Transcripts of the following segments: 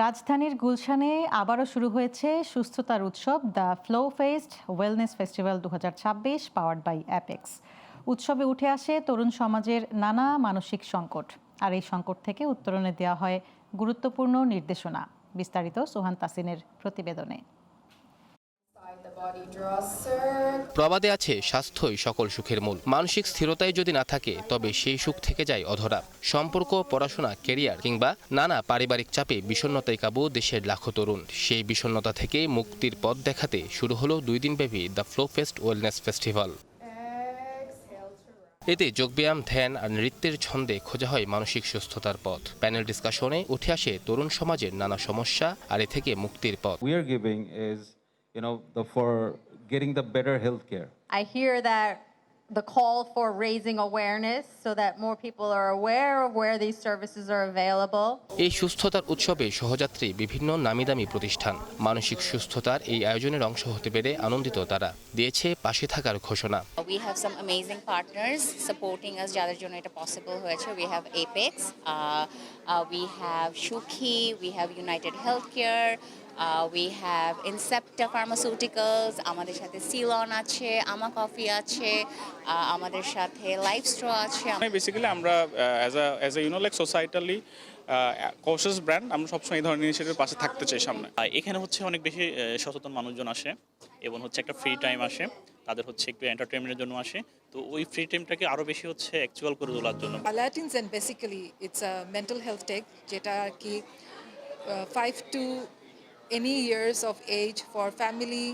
রাজধানীর গুলশানে আবারও শুরু হয়েছে সুস্থতার উৎসব the flow fest wellness festival 2026 powered by Apex. উৎসবে উঠে আসে তরুণ সমাজের নানা মানসিক সংকট, আর এই সংকট থেকে উত্তরণে দেওয়া হয় গুরুত্বপূর্ণ নির্দেশনা। বিস্তারিত সোহান তাসিনের প্রতিবেদনে। প্রবাদে আছে স্বাস্থ্যই সকল সুখের মূল। মানসিক স্থিরতাই যদি না থাকে তবে সেই সুখ থেকে যায় অধরা। সম্পর্ক, পড়াশোনা, ক্যারিয়ার কিংবা নানা পারিবারিক চাপে বিষণ্ণতায় কাবু দেশের লাখো তরুণ। সেই বিষণ্ণতা থেকে মুক্তির পথ দেখাতে শুরু হলো 2 দিনব্যাপী the flow fest wellness festival. এতে যোগব্যায়াম, ধ্যান আর নৃত্যের ছন্দে খোঁজা হয় মানসিক সুস্থতার পথ। প্যানেল ডিসকাশনে উঠে আসে তরুণ সমাজের নানা সমস্যা আর এ থেকে মুক্তির পথ। We are giving is, for getting the better healthcare. I hear that the call for raising awareness so that more people are aware of where these services are available. এই সুস্থতার উৎসবে সহযাত্রী বিভিন্ন নামিদামি প্রতিষ্ঠান। মানসিক সুস্থতার এই আয়োজনের অংশ হতে পেরে আনন্দিত তারা। দিয়েছে পাশে থাকার ঘোষণা। We have some amazing partners supporting us যাদের জন্য এটা পসিবল হয়েছে। We have Apex, we have Shukhi, we have United Healthcare, we have Incepta Pharmaceuticals, আমাদের সাথে Ceylon আছে, আমা কফি আছে, আমাদের সাথে Lifestro আছে। বেসিক্যালি আমরা অ্যাজ এ সোসাইটালি কশাস ব্র্যান্ড, আমরা সবসময় এই ধরনের ইনিশিয়েটিভের পাশে থাকতে চাই সামনে। এখানে হচ্ছে অনেক বেশি সচেতন মানুষজন আসে এবং হচ্ছে একটা ফ্রি টাইম আসে, তাদের হচ্ছে একটু এন্টারটেইনমেন্টের জন্য আসে। তো ওই ফ্রি টাইমটাকে আরো বেশি হচ্ছে অ্যাকচুয়াল করে তোলার জন্য। Palatins and basically it's a mental health tech যেটা আর কি 5 to any years of age for family,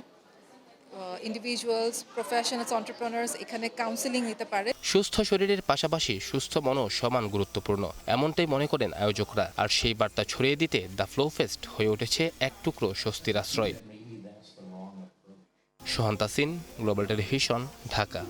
individuals, professionals, entrepreneurs এখানে কাউন্সেলিং নিতে পারে। সুস্থ শরীরের পাশাপাশি সুস্থ মনও সমান গুরুত্বপূর্ণ, এমনটাই মনে করেন আয়োজকরা। আর সেই বার্তা ছড়িয়ে দিতে দ্য ফ্লো ফেস্ট হয়ে উঠেছে এক টুকরো স্বস্তির আশ্রয়। সোহান তাসিন, গ্লোবাল টেলিভিশন, ঢাকা।